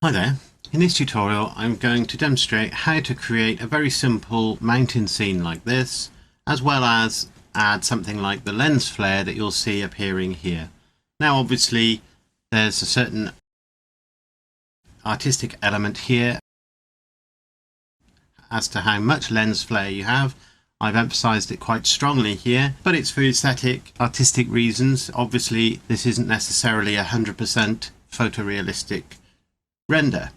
Hi there. In this tutorial I'm going to demonstrate how to create a very simple mountain scene like this, as well as add something like the lens flare that you'll see appearing here. Now obviously there's a certain artistic element here as to how much lens flare you have. I've emphasized it quite strongly here, but it's for aesthetic, artistic reasons. Obviously this isn't necessarily 100% photorealistic render.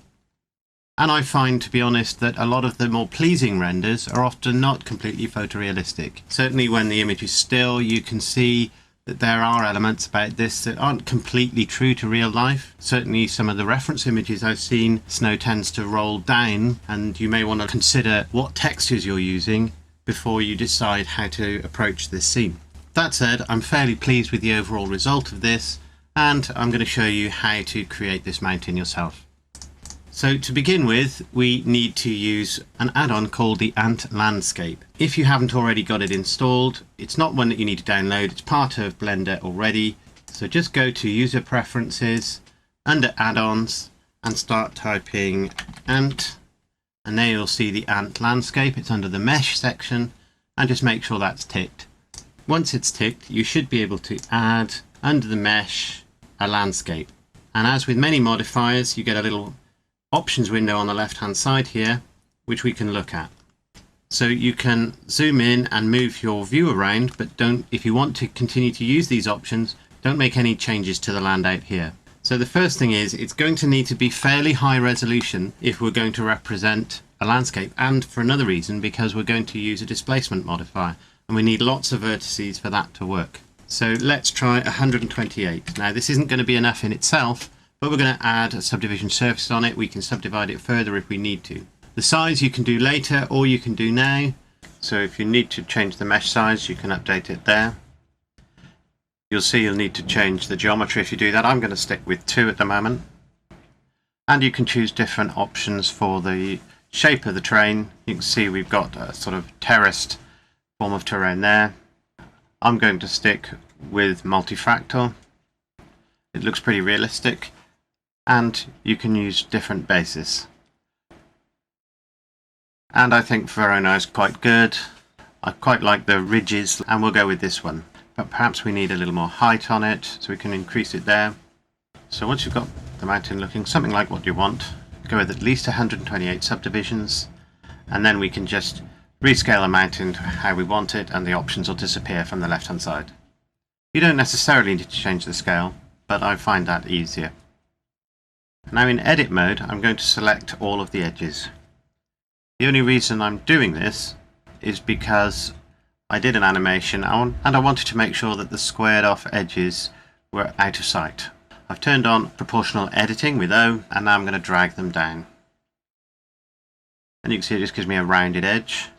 And I find, to be honest, that a lot of the more pleasing renders are often not completely photorealistic. Certainly when the image is still, you can see that there are elements about this that aren't completely true to real life. Certainly some of the reference images I've seen, snow tends to roll down, and you may want to consider what textures you're using before you decide how to approach this scene. That said, I'm fairly pleased with the overall result of this, and I'm going to show you how to create this mountain yourself. So to begin with, we need to use an add-on called the Ant Landscape. If you haven't already got it installed, it's not one that you need to download, it's part of Blender already. So just go to User Preferences, under Add-ons, and start typing Ant, and there you'll see the Ant Landscape. It's under the Mesh section, and just make sure that's ticked. Once it's ticked, you should be able to add, under the Mesh, a landscape. And as with many modifiers, you get a little options window on the left hand side here, which we can look at. So you can zoom in and move your view around, but if you want to continue to use these options, don't make any changes to the land out here. So the first thing is, it's going to need to be fairly high resolution if we're going to represent a landscape, and for another reason, because we're going to use a displacement modifier and we need lots of vertices for that to work. So let's try 128. Now this isn't going to be enough in itself, but we're going to add a subdivision surface on it. We can subdivide it further if we need to. The size you can do later, or you can do now. So if you need to change the mesh size, you can update it there. You'll see you'll need to change the geometry if you do that. I'm going to stick with 2 at the moment. And you can choose different options for the shape of the terrain. You can see we've got a sort of terraced form of terrain there. I'm going to stick with multifractal. It looks pretty realistic. And you can use different bases. And I think Verona is quite good. I quite like the ridges, and we'll go with this one. But perhaps we need a little more height on it, so we can increase it there. So once you've got the mountain looking something like what you want, go with at least 128 subdivisions, and then we can just rescale the mountain to how we want it, and the options will disappear from the left hand side. You don't necessarily need to change the scale, but I find that easier. Now in edit mode, I'm going to select all of the edges. The only reason I'm doing this is because I did an animation and I wanted to make sure that the squared off edges were out of sight. I've turned on proportional editing with O, and now I'm going to drag them down. And you can see it just gives me a rounded edge.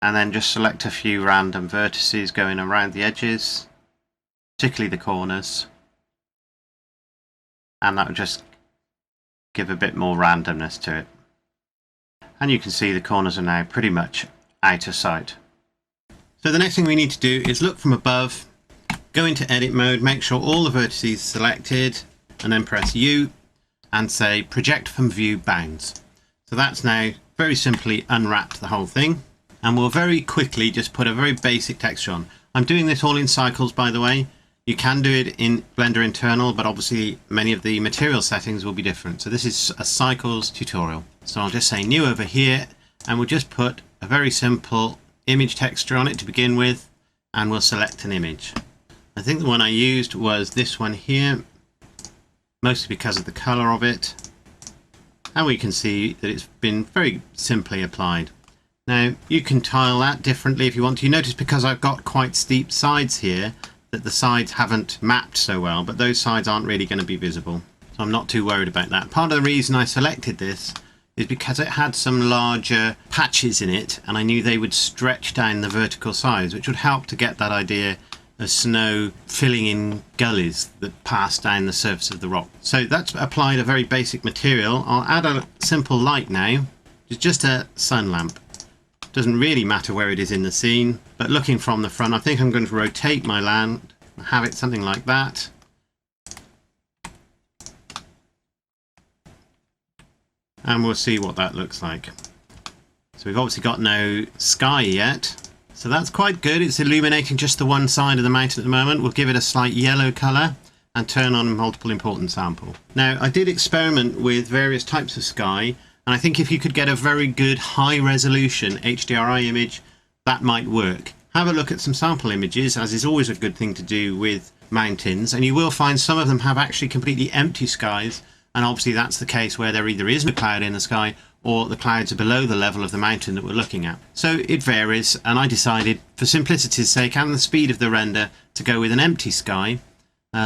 And then just select a few random vertices going around the edges, particularly the corners. And that will just give a bit more randomness to it. And you can see the corners are now pretty much out of sight. So the next thing we need to do is look from above, go into edit mode, make sure all the vertices are selected, and then press U and say project from view bounds. So that's now very simply unwrapped the whole thing, and we'll very quickly just put a very basic texture on. I'm doing this all in cycles, by the way. You can do it in Blender Internal, but obviously many of the material settings will be different. So this is a cycles tutorial. So I'll just say new over here, and we'll just put a very simple image texture on it to begin with, and we'll select an image. I think the one I used was this one here, mostly because of the color of it. And we can see that it's been very simply applied. Now you can tile that differently if you want to. You notice because I've got quite steep sides here, that the sides haven't mapped so well, but those sides aren't really going to be visible. So I'm not too worried about that. Part of the reason I selected this is because it had some larger patches in it, and I knew they would stretch down the vertical sides, which would help to get that idea of snow filling in gullies that pass down the surface of the rock. So that's applied a very basic material. I'll add a simple light now. It's just a sun lamp. Doesn't really matter where it is in the scene, but looking from the front, I think I'm going to rotate my land, have it something like that. and we'll see what that looks like. So we've obviously got no sky yet. So that's quite good. It's illuminating just the one side of the mountain at the moment. We'll give it a slight yellow colour and turn on multiple important sample. Now, I did experiment with various types of sky, and I think if you could get a very good high resolution HDRI image, that might work. Have a look at some sample images, as is always a good thing to do with mountains, and you will find some of them have actually completely empty skies, and obviously that's the case where there either is no cloud in the sky or the clouds are below the level of the mountain that we're looking at. So it varies, and I decided, for simplicity's sake and the speed of the render, to go with an empty sky.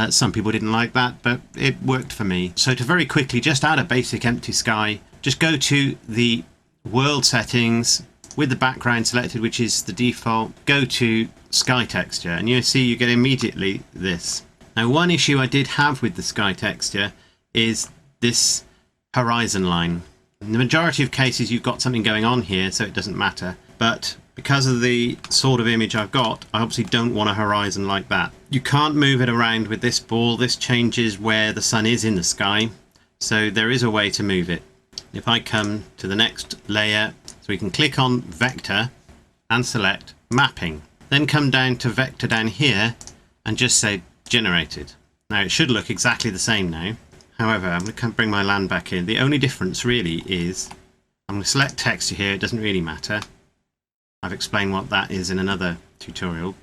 Some people didn't like that, but it worked for me. So to very quickly just add a basic empty sky, just go to the world settings with the background selected, which is the default, go to sky texture, and you'll see you get immediately this. Now, one issue I did have with the sky texture is this horizon line. In the majority of cases you've got something going on here, so it doesn't matter, but because of the sort of image I've got, I obviously don't want a horizon like that. You can't move it around with this ball. This changes where the sun is in the sky, so there is a way to move it. If I come to the next layer, so we can click on vector and select mapping, then come down to vector down here and just say generated. Now it should look exactly the same now. However, I'm going to bring my land back in. The only difference really is I'm going to select texture here. It doesn't really matter. I've explained what that is in another tutorial.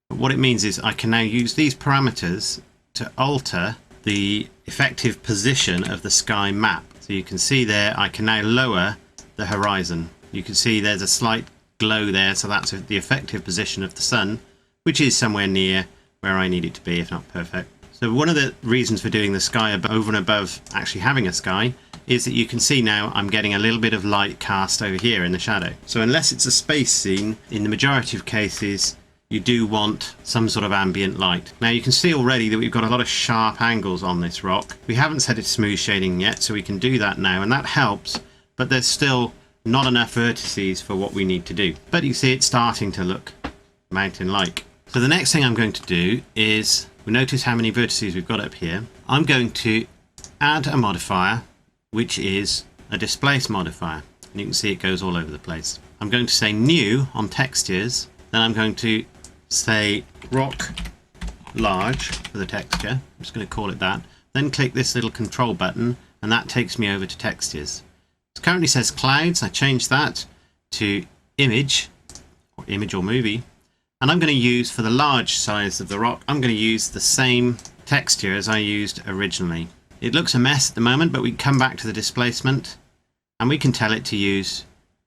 But what it means is I can now use these parameters to alter the effective position of the sky map. So you can see there I can now lower the horizon. You can see there's a slight glow there, so that's the effective position of the sun, which is somewhere near where I need it to be, if not perfect. So one of the reasons for doing the sky over and above actually having a sky is that you can see now I'm getting a little bit of light cast over here in the shadow. So unless it's a space scene, in the majority of cases you do want some sort of ambient light. Now you can see already that we've got a lot of sharp angles on this rock. We haven't set it to smooth shading yet, so we can do that now, and that helps, but there's still not enough vertices for what we need to do. But you see it's starting to look mountain-like. So the next thing I'm going to do is, we notice how many vertices we've got up here. I'm going to add a modifier, which is a displace modifier. And you can see it goes all over the place. I'm going to say new on textures. Then I'm going to say rock large for the texture. I'm just going to call it that. Then click this little control button, and that takes me over to textures. It currently says clouds. I changed that to image or movie. And I'm going to use, for the large size of the rock, I'm going to use the same texture as I used originally. It looks a mess at the moment, but we can come back to the displacement and we can tell it to use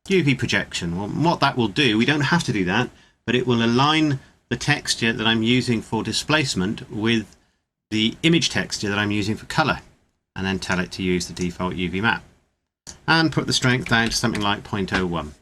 UV projection. Well, what that will do, we don't have to do that, but it will align the texture that I'm using for displacement with the image texture that I'm using for color, and then tell it to use the default UV map. And put the strength down to something like 0.01.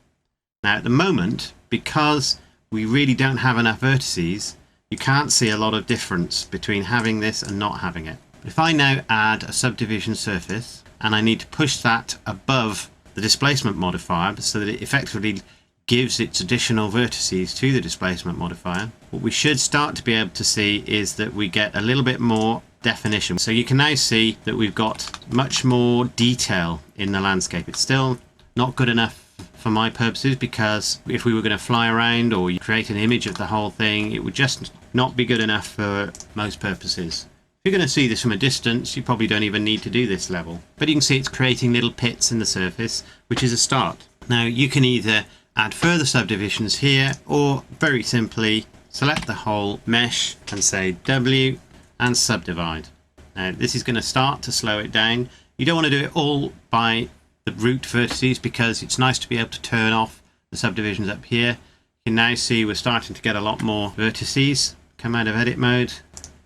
Now at the moment, because we really don't have enough vertices, you can't see a lot of difference between having this and not having it. If I now add a subdivision surface and I need to push that above the displacement modifier so that it effectively gives its additional vertices to the displacement modifier, what we should start to be able to see is that we get a little bit more definition. So you can now see that we've got much more detail in the landscape. It's still not good enough for my purposes, because if we were going to fly around or create an image of the whole thing, it would just not be good enough for most purposes. If you're going to see this from a distance, you probably don't even need to do this level. But you can see it's creating little pits in the surface, which is a start. Now you can either add further subdivisions here, or very simply select the whole mesh and say W and subdivide. Now this is going to start to slow it down. You don't want to do it all by the root vertices, because it's nice to be able to turn off the subdivisions up here. You can now see we're starting to get a lot more vertices. Come out of edit mode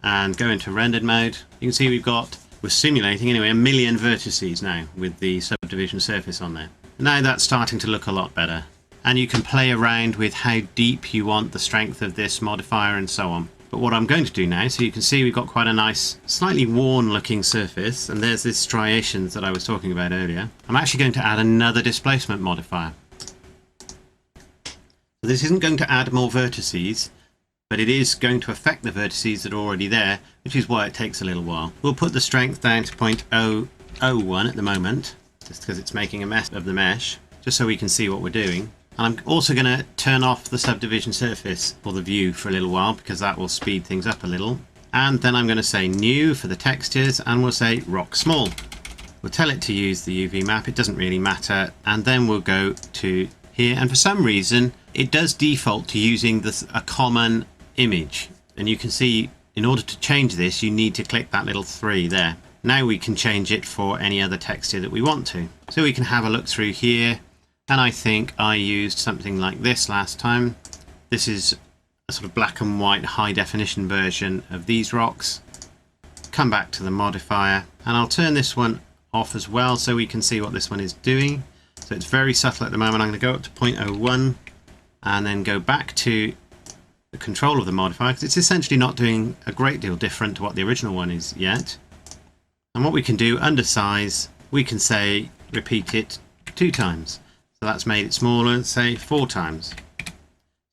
and go into rendered mode. You can see we're simulating anyway 1 million vertices now with the subdivision surface on there. Now that's starting to look a lot better, and you can play around with how deep you want the strength of this modifier and so on. But what I'm going to do now, so you can see we've got quite a nice, slightly worn looking surface, and there's this striations that I was talking about earlier. I'm actually going to add another displacement modifier. So this isn't going to add more vertices, but it is going to affect the vertices that are already there, which is why it takes a little while. We'll put the strength down to 0.001 at the moment, just because it's making a mess of the mesh, just so we can see what we're doing. And I'm also going to turn off the subdivision surface for the view for a little while, because that will speed things up a little. And then I'm going to say new for the textures, and we'll say rock small. We'll tell it to use the UV map, it doesn't really matter. And then we'll go to here, and for some reason it does default to using a common image. And you can see, in order to change this, you need to click that little 3 there. Now we can change it for any other texture that we want to. So we can have a look through here, and I think I used something like this last time. This is a sort of black and white high definition version of these rocks. Come back to the modifier, and I'll turn this one off as well so we can see what this one is doing. So it's very subtle at the moment. I'm going to go up to 0.01 and then go back to the control of the modifier, because it's essentially not doing a great deal different to what the original one is yet. And what we can do under size, we can say repeat it 2 times. So that's made it smaller, say 4 times.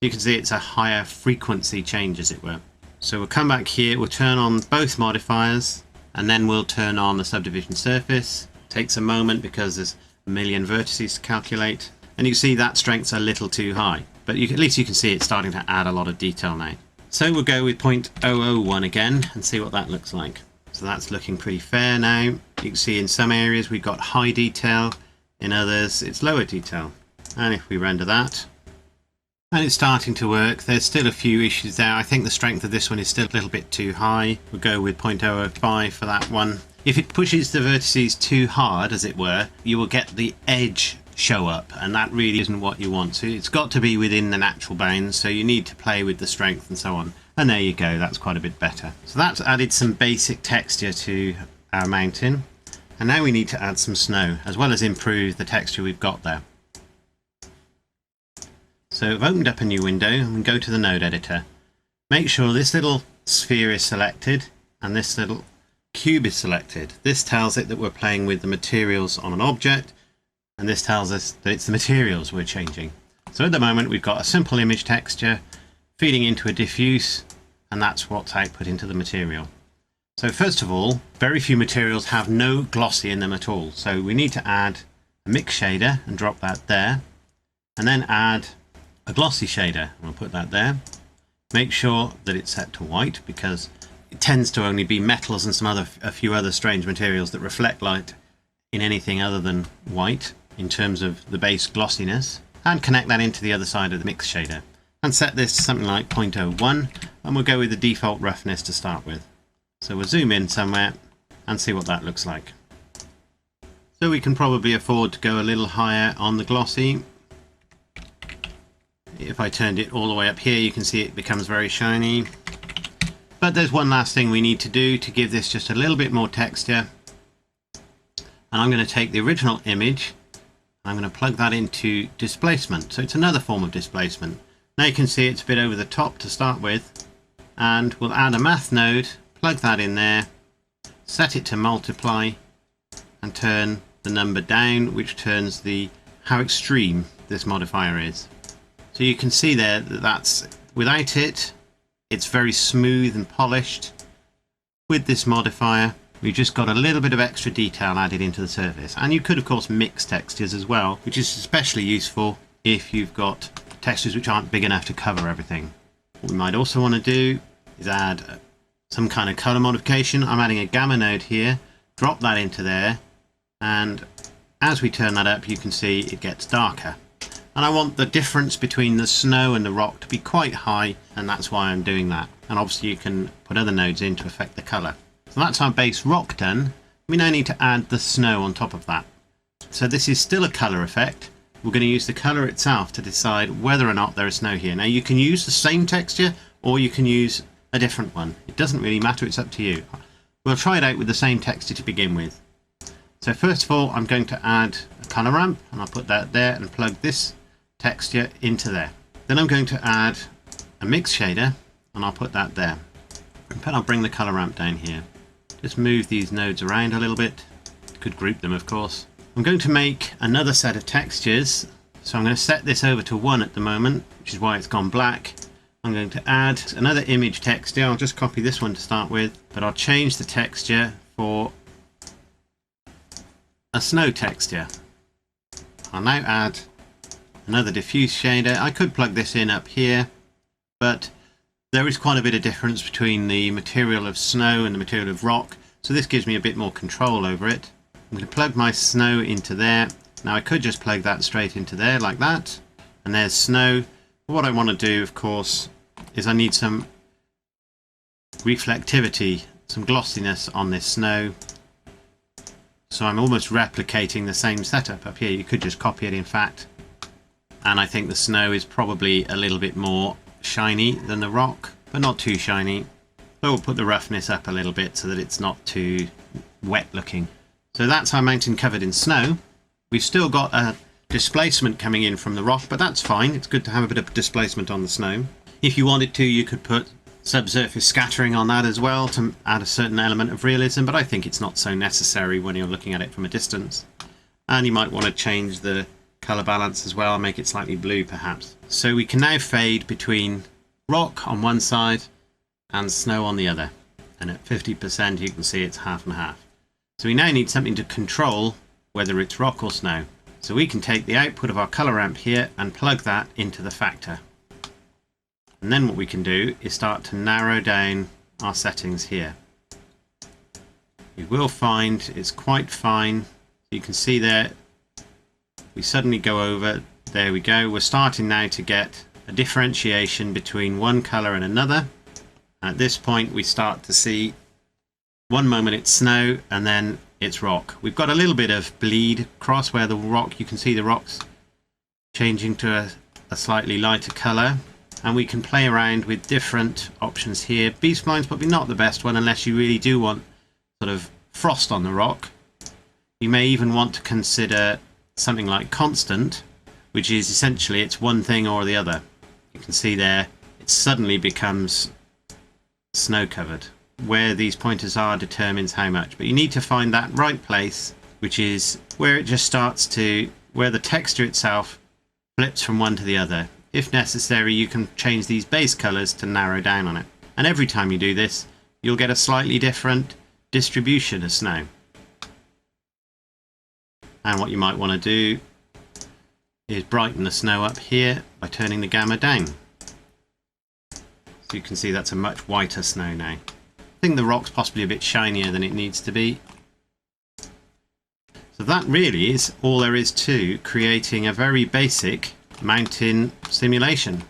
You can see it's a higher frequency change, as it were. So we'll come back here, we'll turn on both modifiers, and then we'll turn on the subdivision surface. Takes a moment because there's a million vertices to calculate. And you can see that strength's a little too high. But at least you can see it's starting to add a lot of detail now. So we'll go with 0.001 again and see what that looks like. So that's looking pretty fair now. You can see in some areas we've got high detail, in others it's lower detail. And if we render that, and it's starting to work, there's still a few issues there. I think the strength of this one is still a little bit too high. We'll go with 0.005 for that one. If it pushes the vertices too hard, as it were, you will get the edge show up, and that really isn't what you want. So it's got to be within the natural bounds, so you need to play with the strength and so on. And there you go, that's quite a bit better. So that's added some basic texture to our mountain, and now we need to add some snow as well as improve the texture we've got there. So I've opened up a new window and go to the node editor. Make sure this little sphere is selected and this little cube is selected. This tells it that we're playing with the materials on an object, and this tells us that it's the materials we're changing. So at the moment we've got a simple image texture feeding into a diffuse, and that's what's output into the material. So first of all, very few materials have no glossy in them at all. So we need to add a mix shader and drop that there, and then add a glossy shader. We'll put that there. Make sure that it's set to white, because it tends to only be metals and a few other strange materials that reflect light in anything other than white in terms of the base glossiness. And connect that into the other side of the mix shader and set this to something like 0.01, and we'll go with the default roughness to start with. So we'll zoom in somewhere and see what that looks like. So we can probably afford to go a little higher on the glossy. If I turned it all the way up here, you can see it becomes very shiny. But there's one last thing we need to do to give this just a little bit more texture. And I'm going to take the original image, and I'm going to plug that into displacement. So it's another form of displacement. Now you can see it's a bit over the top to start with, and we'll add a math node, plug that in there, set it to multiply, and turn the number down, which turns how extreme this modifier is. So you can see there that that's, without it, it's very smooth and polished. With this modifier, we've just got a little bit of extra detail added into the surface. And you could, of course, mix textures as well, which is especially useful if you've got textures which aren't big enough to cover everything. What we might also want to do is add some kind of color modification. I'm adding a gamma node here, drop that into there, and as we turn that up, you can see it gets darker. And I want the difference between the snow and the rock to be quite high, and that's why I'm doing that. And obviously you can put other nodes in to affect the color. So that's our base rock done. We now need to add the snow on top of that. So this is still a color effect. We're going to use the color itself to decide whether or not there is snow here. Now you can use the same texture, or you can use a different one. It doesn't really matter, it's up to you. We'll try it out with the same texture to begin with. So first of all, I'm going to add a color ramp, and I'll put that there and plug this texture into there. Then I'm going to add a mix shader, and I'll put that there. But I'll bring the color ramp down here. Just move these nodes around a little bit. Could group them, of course. I'm going to make another set of textures. So I'm going to set this over to 1 at the moment, which is why it's gone black. I'm going to add another image texture. I'll just copy this one to start with, but I'll change the texture for a snow texture. I'll now add another diffuse shader. I could plug this in up here, but there is quite a bit of difference between the material of snow and the material of rock, so this gives me a bit more control over it. I'm going to plug my snow into there. Now I could just plug that straight into there like that, and there's snow. What I want to do, of course, is I need some reflectivity, some glossiness on this snow. So I'm almost replicating the same setup up here. You could just copy it, in fact. And I think the snow is probably a little bit more shiny than the rock, but not too shiny. So we'll put the roughness up a little bit so that it's not too wet looking. So that's our mountain covered in snow. We've still got a displacement coming in from the rock, but that's fine. It's good to have a bit of displacement on the snow. If you wanted to, you could put subsurface scattering on that as well to add a certain element of realism, but I think it's not so necessary when you're looking at it from a distance. And you might want to change the colour balance as well, make it slightly blue perhaps. So we can now fade between rock on one side and snow on the other, and at 50% you can see it's half and half. So we now need something to control whether it's rock or snow. So we can take the output of our colour ramp here and plug that into the factor. And then what we can do is start to narrow down our settings here. You will find it's quite fine. You can see there, we suddenly go over, there we go. We're starting now to get a differentiation between one colour and another. And at this point we start to see one moment it's snow and then it's rock. We've got a little bit of bleed across where the rock, you can see the rocks changing to a slightly lighter colour. And we can play around with different options here. B-spline's probably not the best one unless you really do want sort of frost on the rock. You may even want to consider something like constant, which is essentially it's one thing or the other. You can see there it suddenly becomes snow covered. Where these pointers are determines how much, but you need to find that right place, which is where it just starts to, where the texture itself flips from one to the other. If necessary, you can change these base colours to narrow down on it. And every time you do this, you'll get a slightly different distribution of snow. And what you might want to do is brighten the snow up here by turning the gamma down. So you can see that's a much whiter snow now. I think the rock's possibly a bit shinier than it needs to be. So that really is all there is to creating a very basic mountain simulation.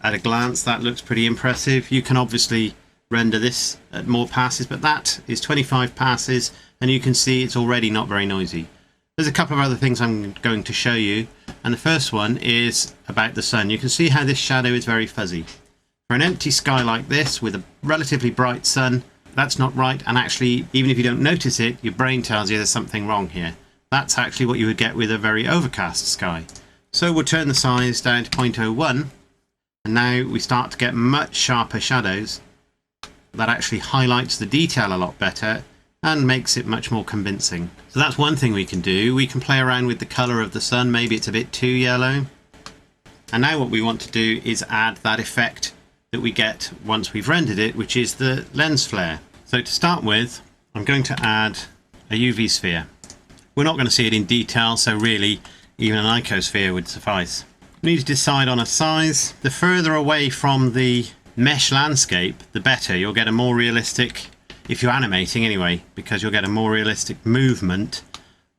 At a glance that looks pretty impressive. You can obviously render this at more passes, but that is 25 passes and you can see it's already not very noisy. There's a couple of other things I'm going to show you, and the first one is about the sun. You can see how this shadow is very fuzzy. For an empty sky like this with a relatively bright sun, that's not right, and actually even if you don't notice it, your brain tells you there's something wrong here. That's actually what you would get with a very overcast sky. So we'll turn the size down to 0.01, and now we start to get much sharper shadows. That actually highlights the detail a lot better and makes it much more convincing. So that's one thing we can do. We can play around with the colour of the sun. Maybe it's a bit too yellow. And now what we want to do is add that effect that we get once we've rendered it, which is the lens flare. So to start with, I'm going to add a UV sphere. We're not going to see it in detail, so really even an icosphere would suffice. We need to decide on a size. The further away from the mesh landscape, the better. You'll get a more realistic, if you're animating anyway, because you'll get a more realistic movement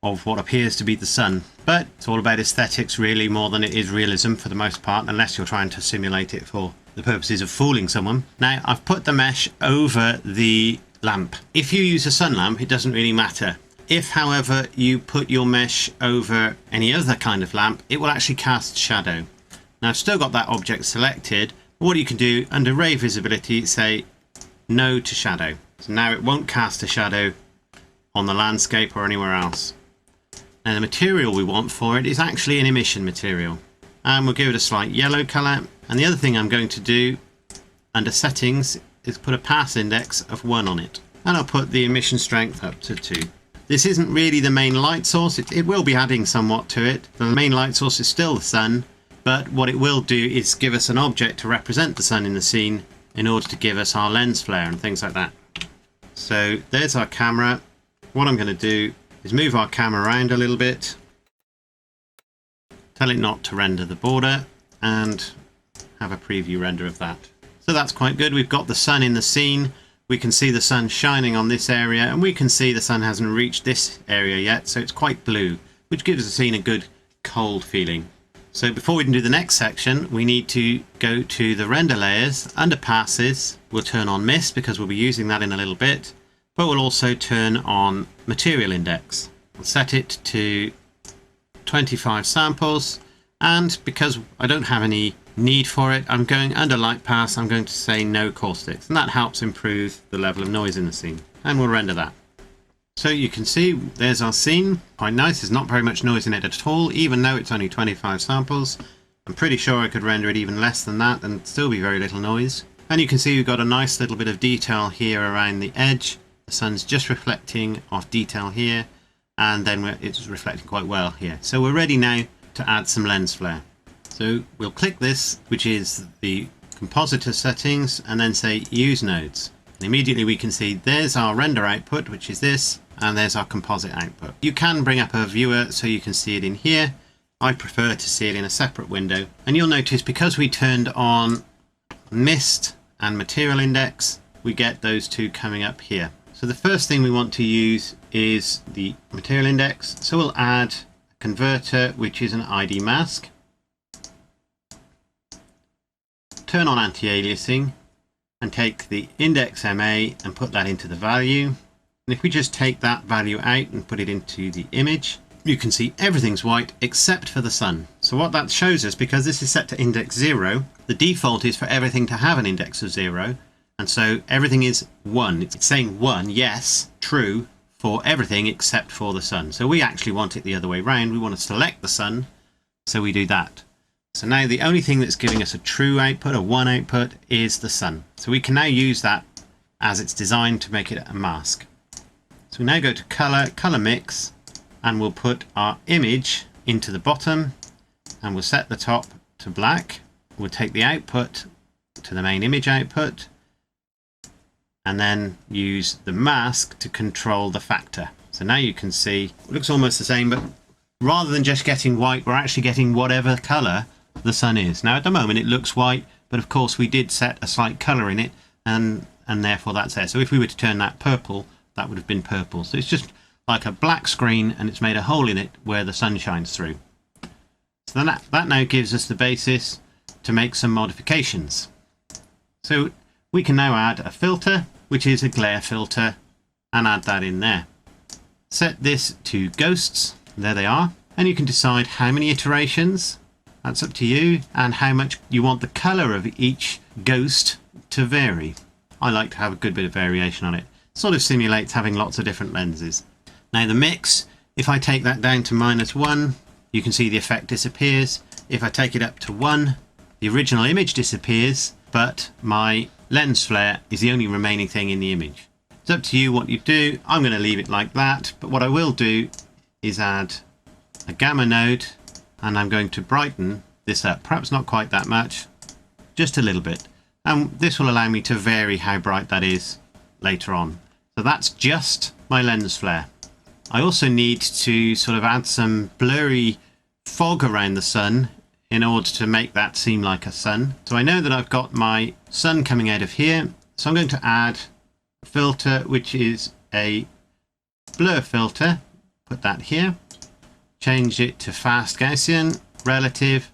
of what appears to be the sun. But it's all about aesthetics really, more than it is realism for the most part, unless you're trying to simulate it for the purposes of fooling someone. Now I've put the mesh over the lamp. If you use a sun lamp, it doesn't really matter. If, however, you put your mesh over any other kind of lamp, it will actually cast shadow. Now I've still got that object selected. What you can do under ray visibility, say no to shadow. So now it won't cast a shadow on the landscape or anywhere else. Now the material we want for it is actually an emission material. And we'll give it a slight yellow colour. And the other thing I'm going to do under settings is put a pass index of 1 on it. And I'll put the emission strength up to 2. This isn't really the main light source. It will be adding somewhat to it. The main light source is still the sun, but what it will do is give us an object to represent the sun in the scene in order to give us our lens flare and things like that. So there's our camera. What I'm going to do is move our camera around a little bit, tell it not to render the border, and have a preview render of that. So that's quite good. We've got the sun in the scene. We can see the sun shining on this area, and we can see the sun hasn't reached this area yet, so it's quite blue, which gives the scene a good cold feeling. So before we can do the next section, we need to go to the render layers. Under passes, we'll turn on mist because we'll be using that in a little bit, but we'll also turn on material index. We'll set it to 25 samples, and because I don't have any need for it, I'm going under light pass, I'm going to say no caustics, and that helps improve the level of noise in the scene, and we'll render that. So you can see there's our scene, quite nice. There's not very much noise in it at all, even though it's only 25 samples. I'm pretty sure I could render it even less than that and still be very little noise. And you can see we've got a nice little bit of detail here around the edge. The sun's just reflecting off detail here, and then it's reflecting quite well here. So we're ready now to add some lens flare. So we'll click this, which is the compositor settings, and then say use nodes. And immediately we can see there's our render output, which is this, and there's our composite output. You can bring up a viewer so you can see it in here. I prefer to see it in a separate window. And you'll notice because we turned on mist and material index, we get those two coming up here. So the first thing we want to use is the material index. So we'll add a converter, which is an ID mask. Turn on anti-aliasing and take the index MA and put that into the value. And if we just take that value out and put it into the image, you can see everything's white except for the sun. So what that shows us, because this is set to index 0, the default is for everything to have an index of 0. And so everything is 1. It's saying 1, yes, true, for everything except for the sun. So we actually want it the other way around. We want to select the sun, so we do that. So now the only thing that's giving us a true output, a 1 output, is the sun. So we can now use that as it's designed to make it a mask. So we now go to color, color mix, and we'll put our image into the bottom, and we'll set the top to black. We'll take the output to the main image output, and then use the mask to control the factor. So now you can see it looks almost the same, but rather than just getting white, we're actually getting whatever color the sun is. Now at the moment it looks white, but of course we did set a slight color in it, and therefore that's there. So if we were to turn that purple, that would have been purple. So it's just like a black screen, and it's made a hole in it where the sun shines through. So then that now gives us the basis to make some modifications. So we can now add a filter, which is a glare filter, and add that in there. Set this to ghosts, there they are, and you can decide how many iterations, that's up to you, and how much you want the color of each ghost to vary. I like to have a good bit of variation on it. Sort of simulates having lots of different lenses. Now the mix, if I take that down to -1, you can see the effect disappears. If I take it up to 1, the original image disappears, but my lens flare is the only remaining thing in the image. It's up to you what you do. I'm going to leave it like that, but what I will do is add a gamma node, and I'm going to brighten this up, perhaps not quite that much, just a little bit. And this will allow me to vary how bright that is later on. So that's just my lens flare. I also need to sort of add some blurry fog around the sun in order to make that seem like a sun. So I know that I've got my sun coming out of here, so I'm going to add a filter, which is a blur filter. Put that here. Change it to fast Gaussian, relative.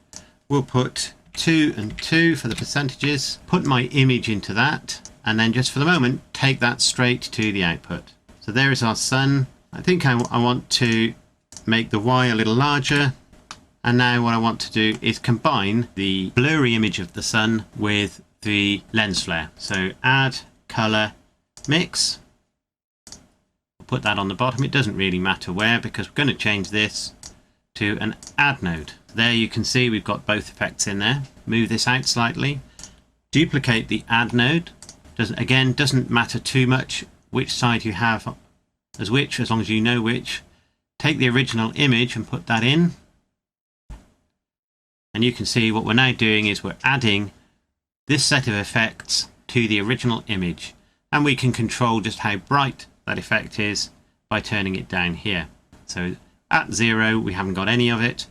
We'll put 2 and 2 for the percentages. Put my image into that, and then just for the moment, take that straight to the output. So there is our sun. I think I want to make the Y a little larger. And now what I want to do is combine the blurry image of the sun with the lens flare. So add color mix. We'll put that on the bottom. It doesn't really matter where, because we're going to change this to an add node. There you can see we've got both effects in there. Move this out slightly. Duplicate the add node. Doesn't matter too much which side you have as which, as long as you know which. Take the original image and put that in. And you can see what we're now doing is we're adding this set of effects to the original image. And we can control just how bright that effect is by turning it down here. So at 0 we haven't got any of it,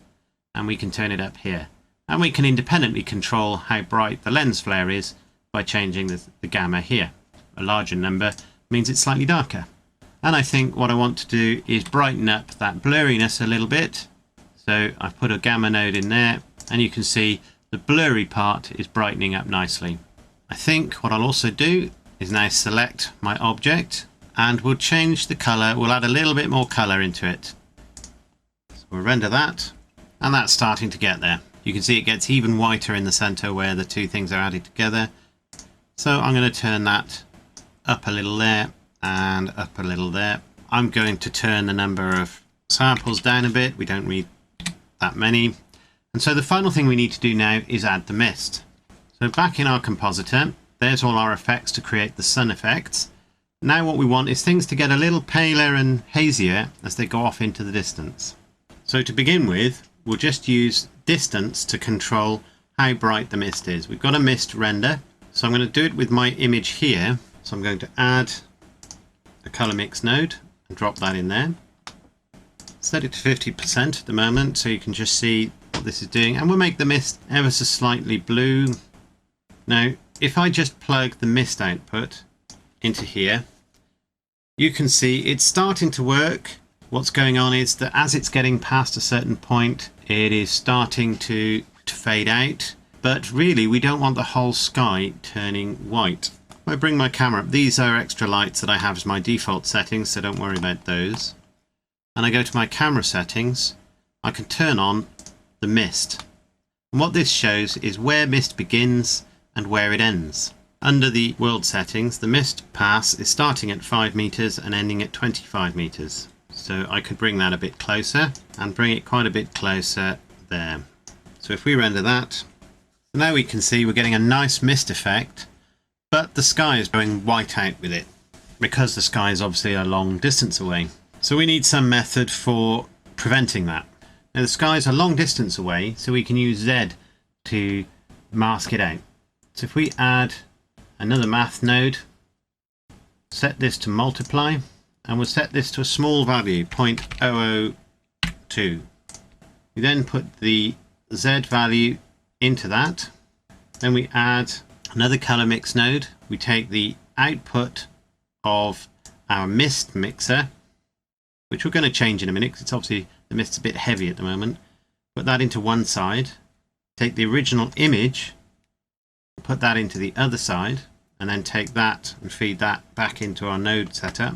and we can turn it up here. And we can independently control how bright the lens flare is by changing the gamma here. A larger number means it's slightly darker. And I think what I want to do is brighten up that blurriness a little bit. So I've put a gamma node in there, and you can see the blurry part is brightening up nicely. I think what I'll also do is now select my object, and we'll change the color. We'll add a little bit more color into it. So we'll render that, and that's starting to get there. You can see it gets even whiter in the center where the two things are added together. So I'm going to turn that up a little there and up a little there. I'm going to turn the number of samples down a bit. We don't need that many. And so the final thing we need to do now is add the mist. So back in our compositor, there's all our effects to create the sun effects. Now what we want is things to get a little paler and hazier as they go off into the distance. So to begin with, we'll just use distance to control how bright the mist is. We've got a mist render, so I'm going to do it with my image here. So I'm going to add a color mix node and drop that in there. Set it to 50% at the moment so you can just see what this is doing, and we'll make the mist ever so slightly blue. Now if I just plug the mist output into here, you can see it's starting to work. What's going on is that as it's getting past a certain point, it is starting to fade out, but really we don't want the whole sky turning white. If I bring my camera up, these are extra lights that I have as my default settings, so don't worry about those. And I go to my camera settings, I can turn on the mist. And what this shows is where mist begins and where it ends. Under the world settings, the mist pass is starting at 5 meters and ending at 25 meters. So I could bring that a bit closer and bring it quite a bit closer there. So if we render that, so now we can see we're getting a nice mist effect, but the sky is going white out with it because the sky is obviously a long distance away. So we need some method for preventing that. Now the sky is a long distance away, so we can use Z to mask it out. So if we add another math node, set this to multiply, and we'll set this to a small value, 0.002. We then put the Z value into that. Then we add another color mix node. We take the output of our mist mixer, which we're going to change in a minute because it's obviously the mist's a bit heavy at the moment. Put that into one side. Take the original image, put that into the other side, and then take that and feed that back into our node setup.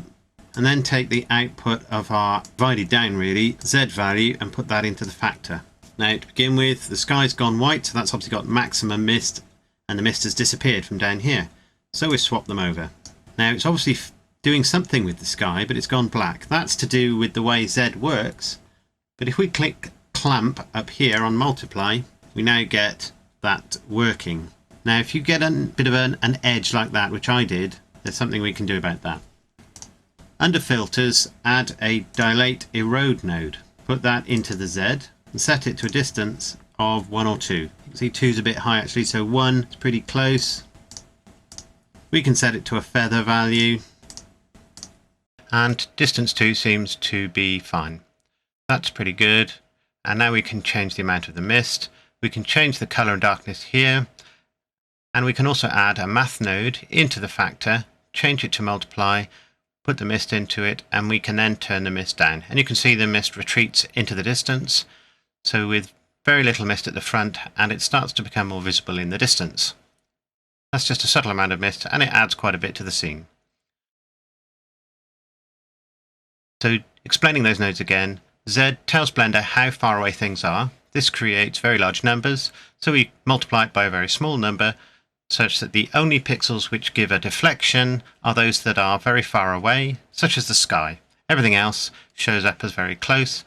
And then take the output of our divided down really Z value and put that into the factor. Now to begin with, the sky's gone white, so that's obviously got maximum mist, and the mist has disappeared from down here. So we swap them over. Now it's obviously doing something with the sky, but it's gone black. That's to do with the way Z works. But if we click clamp up here on multiply, we now get that working. Now if you get a bit of an edge like that, which I did, there's something we can do about that. Under filters, add a dilate erode node. Put that into the Z and set it to a distance of 1 or 2. You can see 2 is a bit high actually, so 1 is pretty close. We can set it to a feather value, and distance 2 seems to be fine. That's pretty good. And now we can change the amount of the mist. We can change the color and darkness here, and we can also add a math node into the factor, change it to multiply, put the mist into it, and we can then turn the mist down. And you can see the mist retreats into the distance, so with very little mist at the front, and it starts to become more visible in the distance. That's just a subtle amount of mist, and it adds quite a bit to the scene. So explaining those nodes again, Z tells Blender how far away things are. This creates very large numbers, so we multiply it by a very small number, such that the only pixels which give a deflection are those that are very far away, such as the sky. Everything else shows up as very close.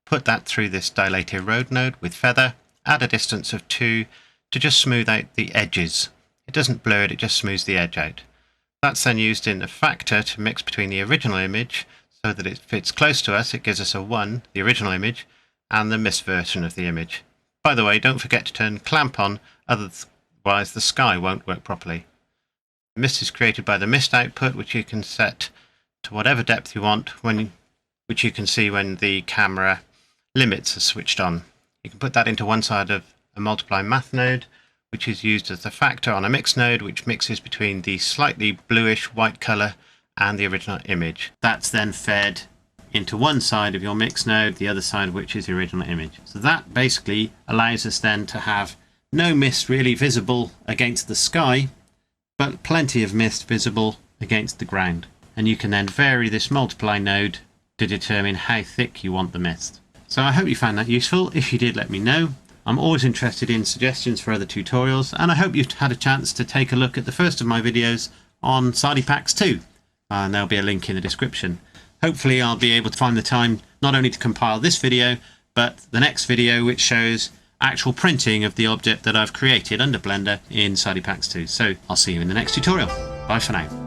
Put that through this dilate erode node with feather, add a distance of 2 to just smooth out the edges. It doesn't blur it, it just smooths the edge out. That's then used in the factor to mix between the original image so that it fits close to us. It gives us a 1, the original image, and the mist version of the image. By the way, don't forget to turn clamp on, otherwise the sky won't work properly. The mist is created by the mist output, which you can set to whatever depth you want when which you can see when the camera limits are switched on. You can put that into one side of a multiply math node, which is used as the factor on a mix node, which mixes between the slightly bluish white color and the original image. That's then fed into one side of your mix node, the other side of which is the original image. So that basically allows us then to have no mist really visible against the sky, but plenty of mist visible against the ground. And you can then vary this multiply node to determine how thick you want the mist. So I hope you found that useful. If you did, let me know. I'm always interested in suggestions for other tutorials, and I hope you've had a chance to take a look at the first of my videos on SADIPAX 2. And there'll be a link in the description. Hopefully I'll be able to find the time not only to compile this video, but the next video which shows actual printing of the object that I've created under Blender in SADIPAX 2. So I'll see you in the next tutorial. Bye for now.